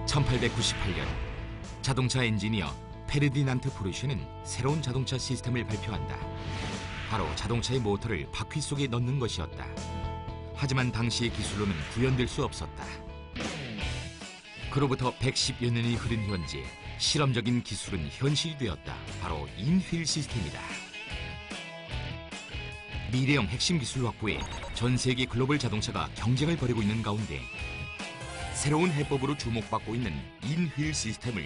1898년 자동차 엔지니어 페르디난트 포르쉐는 새로운 자동차 시스템을 발표한다. 바로 자동차의 모터를 바퀴 속에 넣는 것이었다. 하지만 당시의 기술로는 구현될 수 없었다. 그로부터 110여 년이 흐른 현재 실험적인 기술은 현실이 되었다. 바로 인휠 시스템이다. 미래형 핵심 기술 확보에 전 세계 글로벌 자동차가 경쟁을 벌이고 있는 가운데 새로운 해법으로 주목받고 있는 인휠 시스템을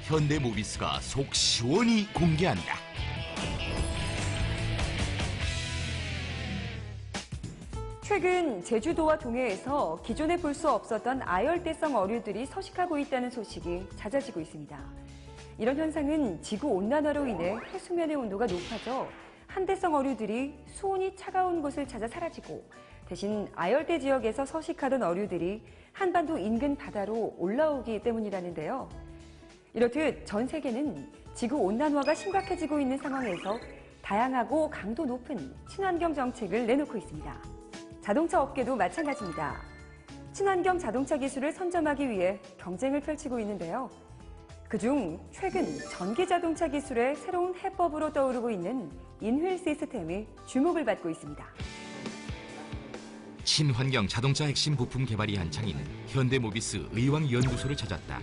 현대모비스가 속 시원히 공개한다. 최근 제주도와 동해에서 기존에 볼 수 없었던 아열대성 어류들이 서식하고 있다는 소식이 잦아지고 있습니다. 이런 현상은 지구온난화로 인해 해수면의 온도가 높아져 한대성 어류들이 수온이 차가운 곳을 찾아 사라지고 대신 아열대 지역에서 서식하던 어류들이 한반도 인근 바다로 올라오기 때문이라는데요. 이렇듯 전 세계는 지구온난화가 심각해지고 있는 상황에서 다양하고 강도 높은 친환경 정책을 내놓고 있습니다. 자동차 업계도 마찬가지입니다. 친환경 자동차 기술을 선점하기 위해 경쟁을 펼치고 있는데요. 그중 최근 전기 자동차 기술의 새로운 해법으로 떠오르고 있는 인휠 시스템이 주목을 받고 있습니다. 친환경 자동차 핵심 부품 개발이 한창인 현대모비스 의왕연구소를 찾았다.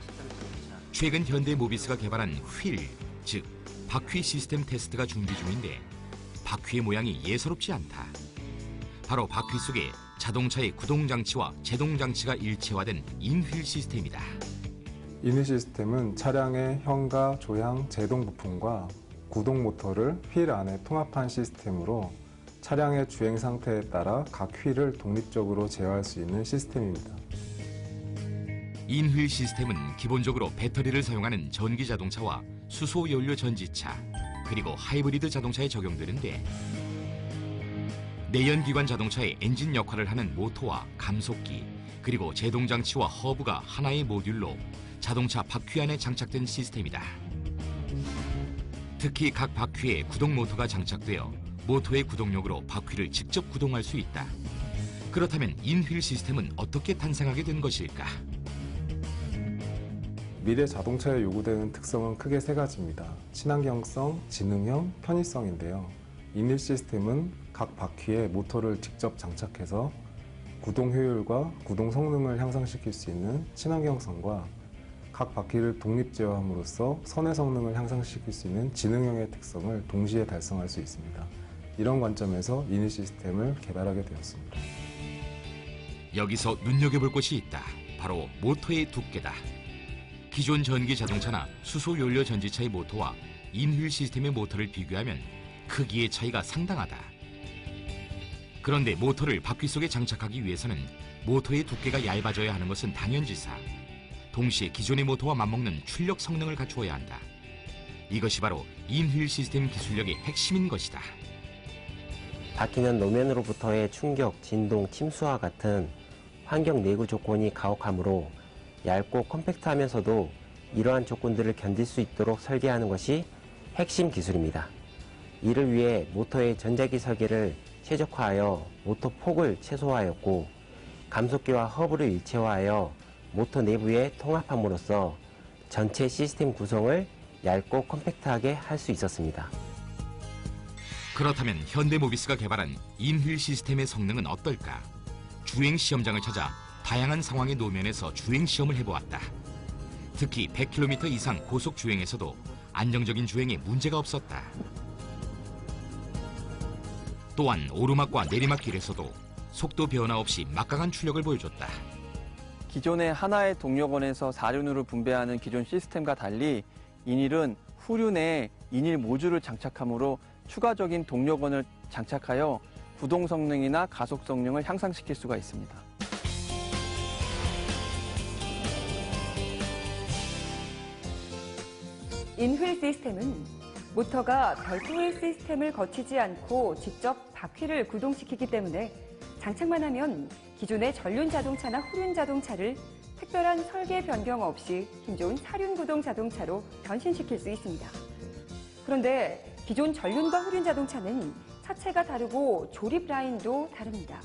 최근 현대모비스가 개발한 휠, 즉 바퀴 시스템 테스트가 준비 중인데 바퀴의 모양이 예사롭지 않다. 바로 바퀴 속에 자동차의 구동장치와 제동장치가 일체화된 인휠 시스템이다. 인휠 시스템은 차량의 현가, 조향, 제동 부품과 구동 모터를 휠 안에 통합한 시스템으로 차량의 주행 상태에 따라 각 휠을 독립적으로 제어할 수 있는 시스템입니다. 인휠 시스템은 기본적으로 배터리를 사용하는 전기 자동차와 수소 연료 전지차, 그리고 하이브리드 자동차에 적용되는데 내연기관 자동차의 엔진 역할을 하는 모터와 감속기, 그리고 제동장치와 허브가 하나의 모듈로 자동차 바퀴 안에 장착된 시스템이다. 특히 각 바퀴에 구동 모터가 장착되어 모터의 구동력으로 바퀴를 직접 구동할 수 있다. 그렇다면 인휠 시스템은 어떻게 탄생하게 된 것일까? 미래 자동차에 요구되는 특성은 크게 세 가지입니다. 친환경성, 지능형, 편의성인데요. 인휠 시스템은 각 바퀴에 모터를 직접 장착해서 구동 효율과 구동 성능을 향상시킬 수 있는 친환경성과 각 바퀴를 독립 제어함으로써 선의 성능을 향상시킬 수 있는 지능형의 특성을 동시에 달성할 수 있습니다. 이런 관점에서 인휠 시스템을 개발하게 되었습니다. 여기서 눈여겨볼 것이 있다. 바로 모터의 두께다. 기존 전기 자동차나 수소 연료 전지차의 모터와 인휠 시스템의 모터를 비교하면 크기의 차이가 상당하다. 그런데 모터를 바퀴 속에 장착하기 위해서는 모터의 두께가 얇아져야 하는 것은 당연지사. 동시에 기존의 모터와 맞먹는 출력 성능을 갖추어야 한다. 이것이 바로 인휠 시스템 기술력의 핵심인 것이다. 바퀴는 노면으로부터의 충격, 진동, 침수와 같은 환경 내구 조건이 가혹하므로 얇고 컴팩트하면서도 이러한 조건들을 견딜 수 있도록 설계하는 것이 핵심 기술입니다. 이를 위해 모터의 전자기 설계를 최적화하여 모터 폭을 최소화하였고 감속기와 허브를 일체화하여 모터 내부에 통합함으로써 전체 시스템 구성을 얇고 컴팩트하게 할 수 있었습니다. 그렇다면 현대모비스가 개발한 인휠 시스템의 성능은 어떨까? 주행 시험장을 찾아 다양한 상황의 노면에서 주행 시험을 해보았다. 특히 100km 이상 고속 주행에서도 안정적인 주행에 문제가 없었다. 또한 오르막과 내리막길에서도 속도 변화 없이 막강한 출력을 보여줬다. 기존의 하나의 동력원에서 사륜으로 분배하는 기존 시스템과 달리 인휠은 후륜에 인휠 모듈을 장착하므로 추가적인 동력원을 장착하여 구동 성능이나 가속 성능을 향상시킬 수가 있습니다. 인휠 시스템은 모터가 별도의 시스템을 거치지 않고 직접 바퀴를 구동시키기 때문에 장착만 하면 기존의 전륜 자동차나 후륜 자동차를 특별한 설계 변경 없이 힘 좋은 사륜 구동 자동차로 변신시킬 수 있습니다. 그런데 기존 전륜과 후륜 자동차는 차체가 다르고 조립 라인도 다릅니다.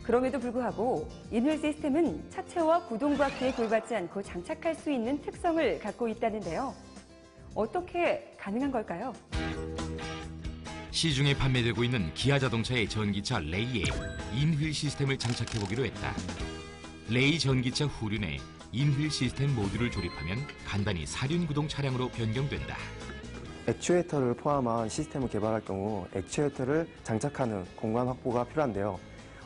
그럼에도 불구하고 인휠 시스템은 차체와 구동 바퀴에 굴받지 않고 장착할 수 있는 특성을 갖고 있다는데요. 어떻게 가능한 걸까요? 시중에 판매되고 있는 기아 자동차의 전기차 레이에 인휠 시스템을 장착해보기로 했다. 레이 전기차 후륜에 인휠 시스템 모듈을 조립하면 간단히 사륜구동 차량으로 변경된다. 액추에이터를 포함한 시스템을 개발할 경우 액추에이터를 장착하는 공간 확보가 필요한데요.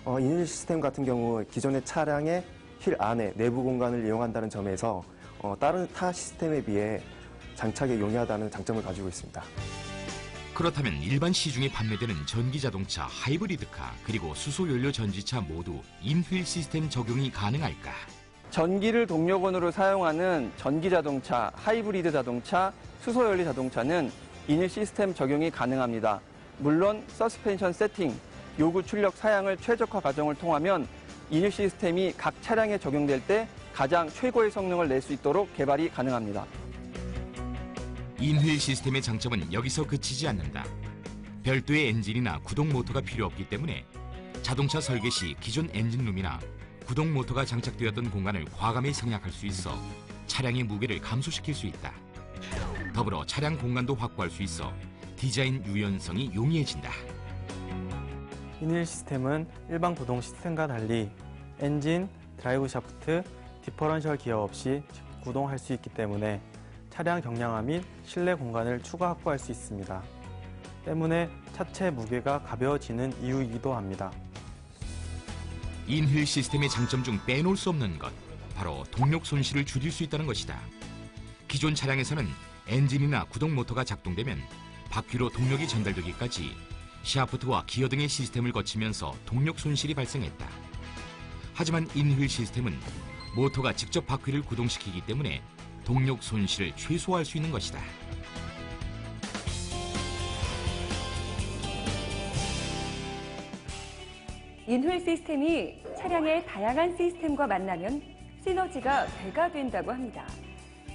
인휠 시스템 같은 경우 기존의 차량의 휠 안에 내부 공간을 이용한다는 점에서 다른 타 시스템에 비해 장착에 용이하다는 장점을 가지고 있습니다. 그렇다면 일반 시중에 판매되는 전기자동차, 하이브리드카, 그리고 수소연료 전지차 모두 인휠 시스템 적용이 가능할까? 전기를 동력원으로 사용하는 전기자동차, 하이브리드 자동차, 수소연료 자동차는 인휠 시스템 적용이 가능합니다. 물론 서스펜션 세팅, 요구 출력 사양을 최적화 과정을 통하면 인휠 시스템이 각 차량에 적용될 때 가장 최고의 성능을 낼 수 있도록 개발이 가능합니다. 인휠 시스템의 장점은 여기서 그치지 않는다. 별도의 엔진이나 구동 모터가 필요 없기 때문에 자동차 설계 시 기존 엔진룸이나 구동 모터가 장착되었던 공간을 과감히 생략할 수 있어 차량의 무게를 감소시킬 수 있다. 더불어 차량 공간도 확보할 수 있어 디자인 유연성이 용이해진다. 인휠 시스템은 일반 구동 시스템과 달리 엔진, 드라이브 샤프트, 디퍼런셜 기어 없이 구동할 수 있기 때문에 차량 경량화 및 실내 공간을 추가 확보할 수 있습니다. 때문에 차체 무게가 가벼워지는 이유이기도 합니다. 인휠 시스템의 장점 중 빼놓을 수 없는 것, 바로 동력 손실을 줄일 수 있다는 것이다. 기존 차량에서는 엔진이나 구동 모터가 작동되면 바퀴로 동력이 전달되기까지 샤프트와 기어 등의 시스템을 거치면서 동력 손실이 발생했다. 하지만 인휠 시스템은 모터가 직접 바퀴를 구동시키기 때문에 동력 손실을 최소화할 수 있는 것이다. 인휠 시스템이 차량의 다양한 시스템과 만나면 시너지가 배가 된다고 합니다.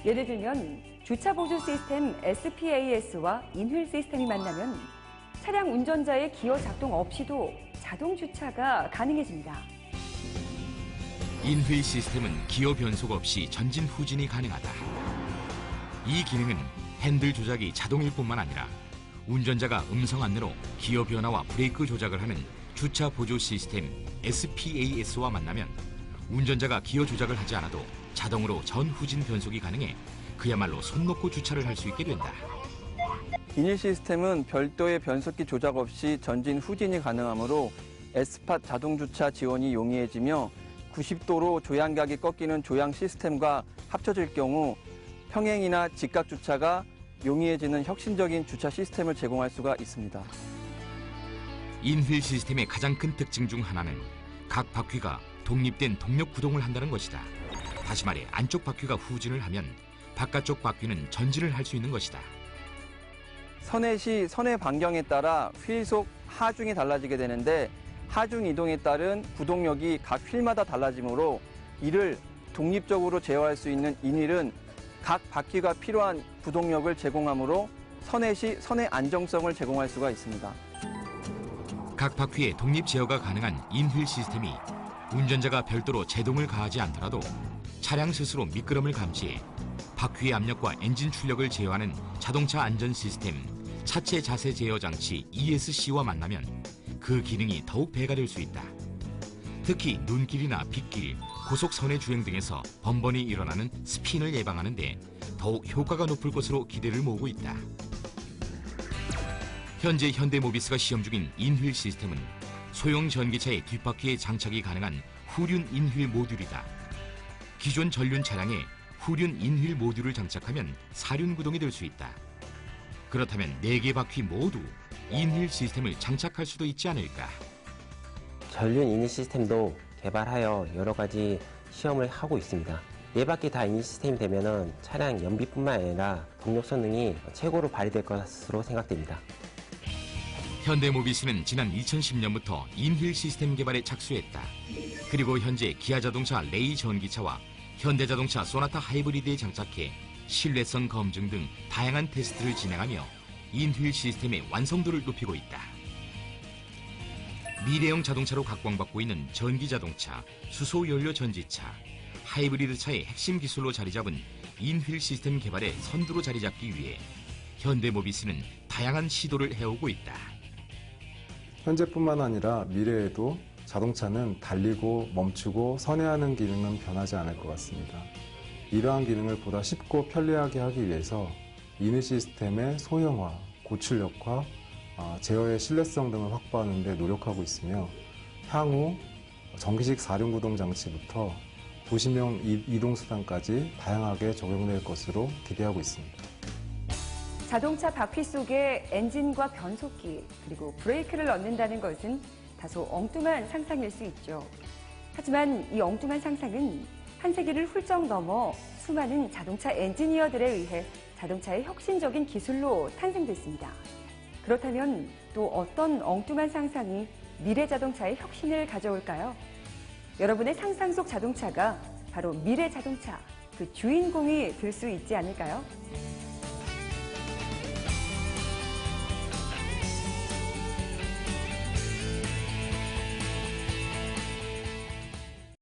예를 들면 주차 보조 시스템 SPAS와 인휠 시스템이 만나면 차량 운전자의 기어 작동 없이도 자동 주차가 가능해집니다. 인휠 시스템은 기어 변속 없이 전진 후진이 가능하다. 이 기능은 핸들 조작이 자동일 뿐만 아니라 운전자가 음성 안내로 기어 변화와 브레이크 조작을 하는 주차 보조 시스템 SPAS와 만나면 운전자가 기어 조작을 하지 않아도 자동으로 전후진 변속이 가능해 그야말로 손 놓고 주차를 할 수 있게 된다. 인휠 시스템은 별도의 변속기 조작 없이 전진 후진이 가능하므로 S팟 자동 주차 지원이 용이해지며 90도로 조향각이 꺾이는 조향 시스템과 합쳐질 경우 평행이나 직각 주차가 용이해지는 혁신적인 주차 시스템을 제공할 수가 있습니다. 인휠 시스템의 가장 큰 특징 중 하나는 각 바퀴가 독립된 동력 구동을 한다는 것이다. 다시 말해 안쪽 바퀴가 후진을 하면 바깥쪽 바퀴는 전진을 할 수 있는 것이다. 선회 시 선회 반경에 따라 휠 속 하중이 달라지게 되는데 하중 이동에 따른 구동력이 각 휠마다 달라지므로 이를 독립적으로 제어할 수 있는 인휠은 각 바퀴가 필요한 구동력을 제공하므로 선회 시 선회 안정성을 제공할 수가 있습니다. 각 바퀴의 독립 제어가 가능한 인휠 시스템이 운전자가 별도로 제동을 가하지 않더라도 차량 스스로 미끄럼을 감지해 바퀴의 압력과 엔진 출력을 제어하는 자동차 안전 시스템 차체 자세 제어 장치 ESC와 만나면 그 기능이 더욱 배가 될 수 있다. 특히 눈길이나 빗길, 고속선회 주행 등에서 번번이 일어나는 스핀을 예방하는 데 더욱 효과가 높을 것으로 기대를 모으고 있다. 현재 현대모비스가 시험 중인 인휠 시스템은 소형 전기차의 뒷바퀴에 장착이 가능한 후륜 인휠 모듈이다. 기존 전륜 차량에 후륜 인휠 모듈을 장착하면 사륜 구동이 될 수 있다. 그렇다면 4개 바퀴 모두 인휠 시스템을 장착할 수도 있지 않을까? 전륜 인휠 시스템도 개발하여 여러 가지 시험을 하고 있습니다. 4바퀴 다 인휠 시스템이 되면 차량 연비뿐만 아니라 동력 성능이 최고로 발휘될 것으로 생각됩니다. 현대모비스는 지난 2010년부터 인휠 시스템 개발에 착수했다. 그리고 현재 기아자동차 레이 전기차와 현대자동차 소나타 하이브리드에 장착해 신뢰성 검증 등 다양한 테스트를 진행하며 인휠 시스템의 완성도를 높이고 있다. 미래형 자동차로 각광받고 있는 전기자동차, 수소연료 전지차, 하이브리드 차의 핵심 기술로 자리 잡은 인휠 시스템 개발의 선두로 자리 잡기 위해 현대모비스는 다양한 시도를 해오고 있다. 현재뿐만 아니라 미래에도 자동차는 달리고 멈추고 선회하는 기능은 변하지 않을 것 같습니다. 이러한 기능을 보다 쉽고 편리하게 하기 위해서 인휠 시스템의 소형화, 고출력화, 제어의 신뢰성 등을 확보하는 데 노력하고 있으며 향후 전기식 4륜구동 장치부터 도시명 이동수단까지 다양하게 적용될 것으로 기대하고 있습니다. 자동차 바퀴 속에 엔진과 변속기 그리고 브레이크를 넣는다는 것은 다소 엉뚱한 상상일 수 있죠. 하지만 이 엉뚱한 상상은 한 세기를 훌쩍 넘어 수많은 자동차 엔지니어들에 의해 자동차의 혁신적인 기술로 탄생됐습니다. 그렇다면 또 어떤 엉뚱한 상상이 미래 자동차의 혁신을 가져올까요? 여러분의 상상 속 자동차가 바로 미래 자동차, 그 주인공이 될 수 있지 않을까요?